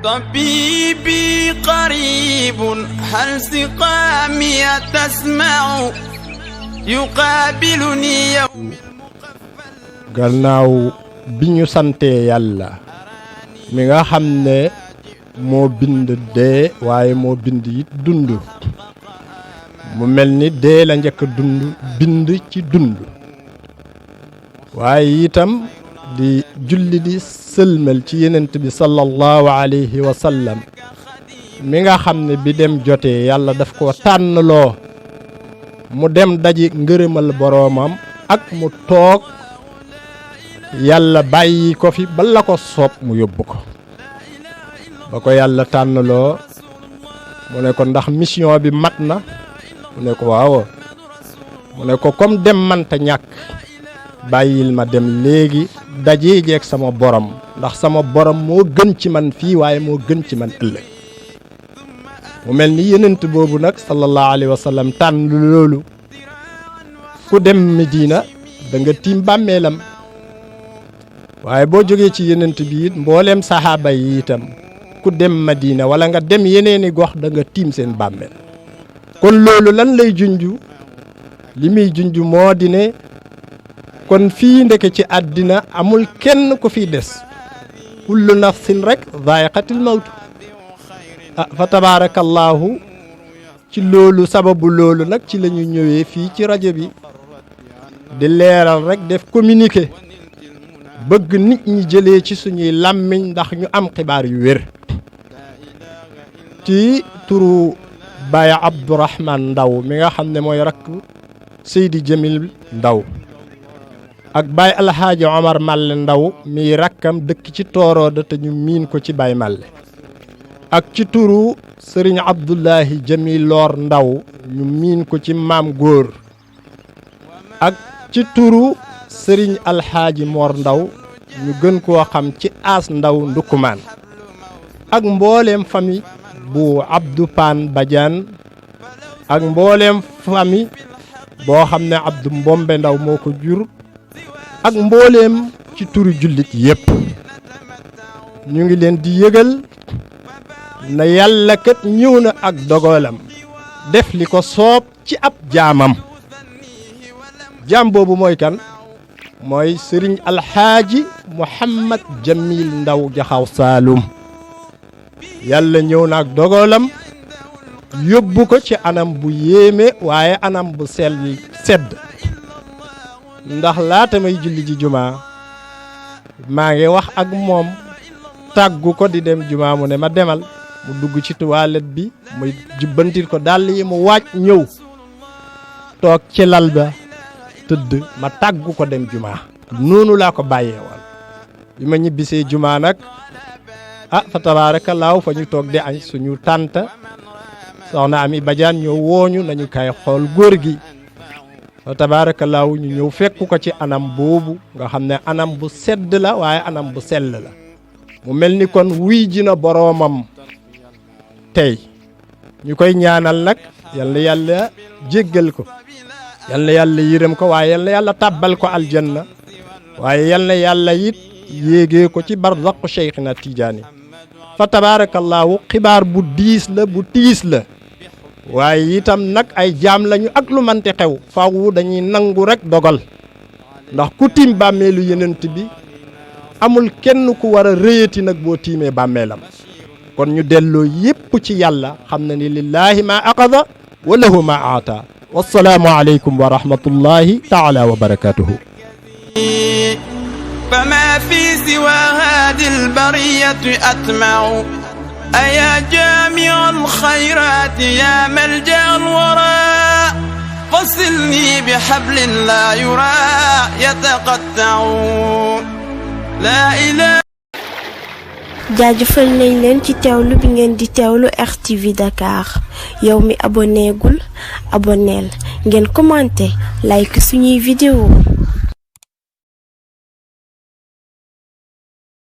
طبيبي قريب هل سقامي تسمع يقابلني يوم gannaaw bi ñu santee yàlla mi nga xam ne moo bind dee waaye moo bind it dund mu mel ni dee la njëkk dund bind ci dund waaye itam di julli di sëlmal ci yenent bi sallallahu alayhi wa sallam mi nga xam ne bi dem jotee yàlla daf ko tànnloo mu dem daji ngërëmal boroomam ak mu toog yàlla bàyyi ko fi ba la ko soob mu yóbbu ko ba ko yàlla tànnloo mu ne ko ndax mission bi mat na mu ne ko waaw mu ne ko comme dem manta ñàkk bàyyil ma dem léegi dajee jeeg sama borom ndax sama borom moo gën ci man fii waaye moo gën ci man ëllëg mu mel ni yenent boobu nag sallallahu alayhi wa sallam tànn loolu ku dem Medina da nga tiim bàmmeelam waaye boo jógee ci yenent bi it mbooleem saxaaba yi itam ku dem Madina wala nga dem yeneeni gox da nga tiim seen bàmmeel kon loolu lan lay junju li muy junju moo di ne kon fii ndeke ci àddina amul kenn ku fi des kullu nafsin rek zaa'iqatul mawt fa tabaarakallaahu ci loolu sababu loolu nag ci la ñu ñëwee fii ci rajo bi di leeral rek def communiqué bëgg nit ñi jëlee ci suñuy làmmiñ ndax ñu am xibaar yu wér ci turu Baye Abdourahman Ndaw mi nga xam ne mooy rakk Seydi Jamil Ndaw ak Baye Alhaaji Omar Malle Ndaw mi rakkam dëkk ci Toorooda te ñu miin ko ci Baye Malle ak ci turu Serigne Abdoulahi Jamil Loor Ndaw ñu miin ko ci Maam Góor ak ci turu Serigne Alhaaji Mor Ndaw ñu gën koo xam ci As Ndaw Ndukumaan ak mbooleem famille bu Abdou Pan Badiane ak mbooleem famille boo xam ne Abdou Mbombe Ndaw moo ko jur ak mbooleem ci turu jullit yépp ñu ngi leen di yëgal na yàlla kat ñëw na ak dogalam def li ko soob ci ab jaamam jaam boobu mooy kan mooy Sëriñ Alxaaji Muhammad Jamil Ndaw Jaxaw Saalum yàlla ñëw na ak dogalam yóbbu ko ci anam bu yéeme waaye anam bu sedd ndax laata may julli ji jumaa maa ngi wax ak moom tàggu ko di dem jumaa mu ne ma demal mu dugg ci toilette bi muy jubbantil ko dàll yi mu waaj ñëw toog ci lal ba tëdd ma tàggu ko dem jumaa noonu laa ko bàyyee woon bi ma ñibbisee jumaa nag fa tabaarakallaahu fa ñu toog di añ suñu tànta soxna Ami Badiane ñëw wooñu nañu kay xool góor gi fa tabaarakallaahu ñu ñëw fekku ko ci anam boobu nga xam ne anam bu sedd la waaye anam bu sell la mu mel ni kon wuy ji na boroomam tey ñu koy ñaanal nag yal na yàlla jéggal ko yal na yàlla yërëm ko waaye yal na yàlla tàbbal ko aljanna waaye yal na yàlla it yéegee ko ci barzaqu Cheikhina Tijaani fa tabaarakallaahu xibaar bu diis la bu tiis la waaye itam nag ay jaam lañu ak lu mante xew faaw dañuy nangu rek dogal ndax ku tiim bàmmeelu yenent bi amul kenn ku war a rëyati nag boo tiimee bàmmeelam kon ñu delloo yépp ci yàlla xam na ni lillaahi ma aqada wa lahu ma aata wassalaamu aleykum wa rahmatullahi taala wa barakatuhu فما في سوى هذه البرية أطمع أيا جامع الخيرات يا ملجأ الوراء فصلني بحبل لا يرى يتقطع لا إله. jaajëfal nañ leen ci teewlu bi ngeen di teewlu RTV Dakar yow mi abonné gul abonneel ngeen commenté like suñuy vidéo